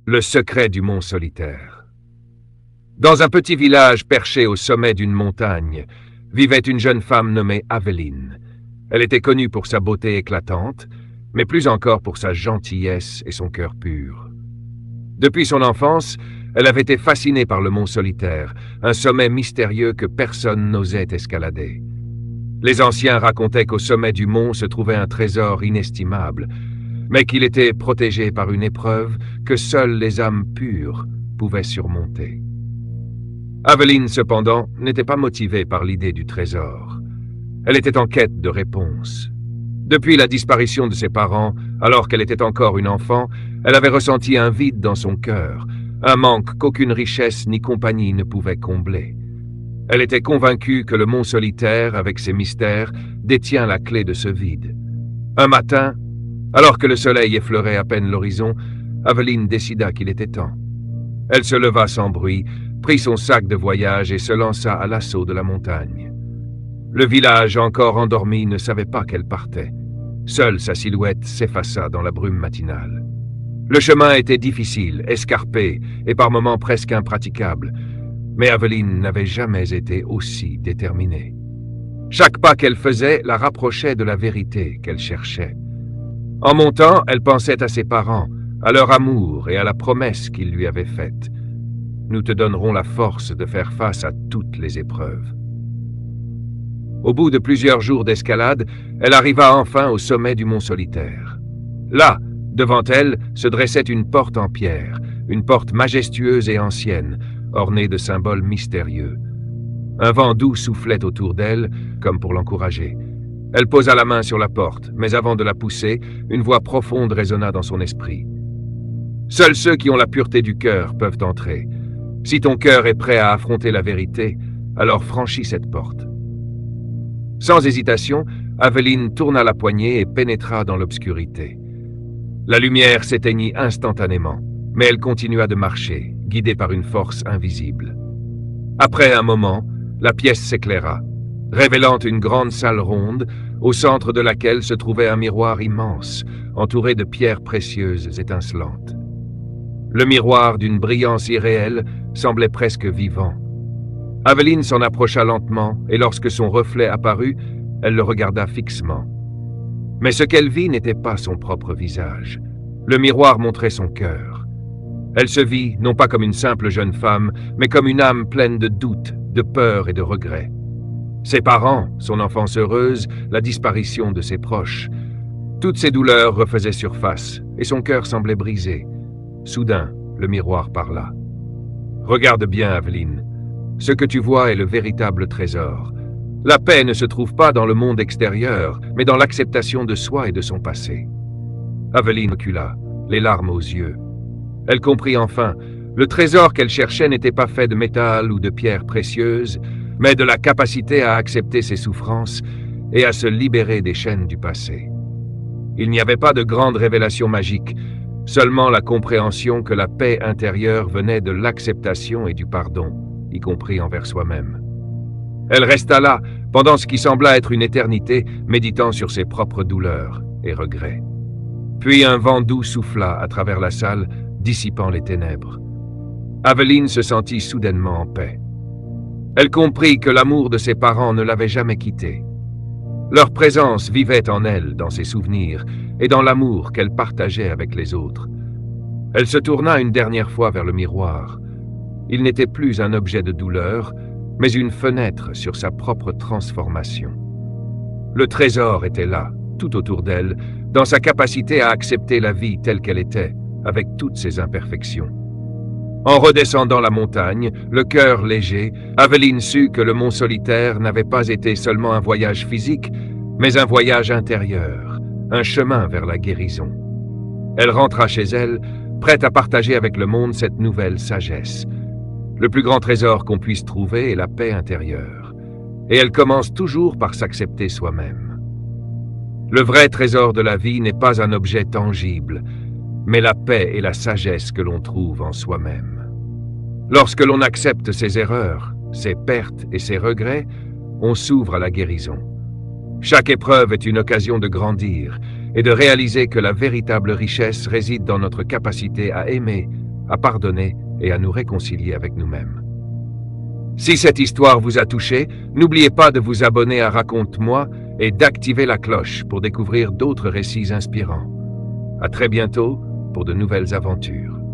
Le secret du mont solitaire. Dans un petit village perché au sommet d'une montagne, vivait une jeune femme nommée Aveline. Elle était connue pour sa beauté éclatante, mais plus encore pour sa gentillesse et son cœur pur. Depuis son enfance, elle avait été fascinée par le mont solitaire, un sommet mystérieux que personne n'osait escalader. Les anciens racontaient qu'au sommet du mont se trouvait un trésor inestimable, mais qu'il était protégé par une épreuve que seules les âmes pures pouvaient surmonter. Aveline, cependant, n'était pas motivée par l'idée du trésor. Elle était en quête de réponses. Depuis la disparition de ses parents, alors qu'elle était encore une enfant, elle avait ressenti un vide dans son cœur, un manque qu'aucune richesse ni compagnie ne pouvait combler. Elle était convaincue que le mont solitaire, avec ses mystères, détient la clé de ce vide. Un matin, alors que le soleil effleurait à peine l'horizon, Aveline décida qu'il était temps. Elle se leva sans bruit, prit son sac de voyage et se lança à l'assaut de la montagne. Le village, encore endormi, ne savait pas qu'elle partait. Seule sa silhouette s'effaça dans la brume matinale. Le chemin était difficile, escarpé et par moments presque impraticable, mais Aveline n'avait jamais été aussi déterminée. Chaque pas qu'elle faisait la rapprochait de la vérité qu'elle cherchait. En montant, elle pensait à ses parents, à leur amour et à la promesse qu'ils lui avaient faite. Nous te donnerons la force de faire face à toutes les épreuves. Au bout de plusieurs jours d'escalade, elle arriva enfin au sommet du mont solitaire. Là, devant elle, se dressait une porte en pierre, une porte majestueuse et ancienne, ornée de symboles mystérieux. Un vent doux soufflait autour d'elle, comme pour l'encourager. Elle posa la main sur la porte, mais avant de la pousser, une voix profonde résonna dans son esprit. « Seuls ceux qui ont la pureté du cœur peuvent entrer. Si ton cœur est prêt à affronter la vérité, alors franchis cette porte. » Sans hésitation, Aveline tourna la poignée et pénétra dans l'obscurité. La lumière s'éteignit instantanément, mais elle continua de marcher, guidée par une force invisible. Après un moment, la pièce s'éclaira, révélant une grande salle ronde, au centre de laquelle se trouvait un miroir immense, entouré de pierres précieuses étincelantes. Le miroir, d'une brillance irréelle, semblait presque vivant. Aveline s'en approcha lentement, et lorsque son reflet apparut, elle le regarda fixement. Mais ce qu'elle vit n'était pas son propre visage. Le miroir montrait son cœur. Elle se vit, non pas comme une simple jeune femme, mais comme une âme pleine de doutes, de peur et de regrets. Ses parents, son enfance heureuse, la disparition de ses proches. Toutes ces douleurs refaisaient surface, et son cœur semblait brisé. Soudain, le miroir parla. « Regarde bien, Aveline. Ce que tu vois est le véritable trésor. La paix ne se trouve pas dans le monde extérieur, mais dans l'acceptation de soi et de son passé. » Aveline recula, les larmes aux yeux. Elle comprit enfin, le trésor qu'elle cherchait n'était pas fait de métal ou de pierres précieuses, mais de la capacité à accepter ses souffrances et à se libérer des chaînes du passé. Il n'y avait pas de grande révélation magique, seulement la compréhension que la paix intérieure venait de l'acceptation et du pardon, y compris envers soi-même. Elle resta là, pendant ce qui sembla être une éternité, méditant sur ses propres douleurs et regrets. Puis un vent doux souffla à travers la salle, dissipant les ténèbres. Aveline se sentit soudainement en paix. Elle comprit que l'amour de ses parents ne l'avait jamais quittée. Leur présence vivait en elle, dans ses souvenirs, et dans l'amour qu'elle partageait avec les autres. Elle se tourna une dernière fois vers le miroir. Il n'était plus un objet de douleur, mais une fenêtre sur sa propre transformation. Le trésor était là, tout autour d'elle, dans sa capacité à accepter la vie telle qu'elle était, avec toutes ses imperfections. En redescendant la montagne, le cœur léger, Aveline sut que le mont solitaire n'avait pas été seulement un voyage physique, mais un voyage intérieur, un chemin vers la guérison. Elle rentra chez elle, prête à partager avec le monde cette nouvelle sagesse. Le plus grand trésor qu'on puisse trouver est la paix intérieure, et elle commence toujours par s'accepter soi-même. Le vrai trésor de la vie n'est pas un objet tangible, mais la paix et la sagesse que l'on trouve en soi-même. Lorsque l'on accepte ses erreurs, ses pertes et ses regrets, on s'ouvre à la guérison. Chaque épreuve est une occasion de grandir et de réaliser que la véritable richesse réside dans notre capacité à aimer à pardonner et à nous réconcilier avec nous-mêmes. Si cette histoire vous a touché, n'oubliez pas de vous abonner à Raconte-moi et d'activer la cloche pour découvrir d'autres récits inspirants. À très bientôt pour de nouvelles aventures.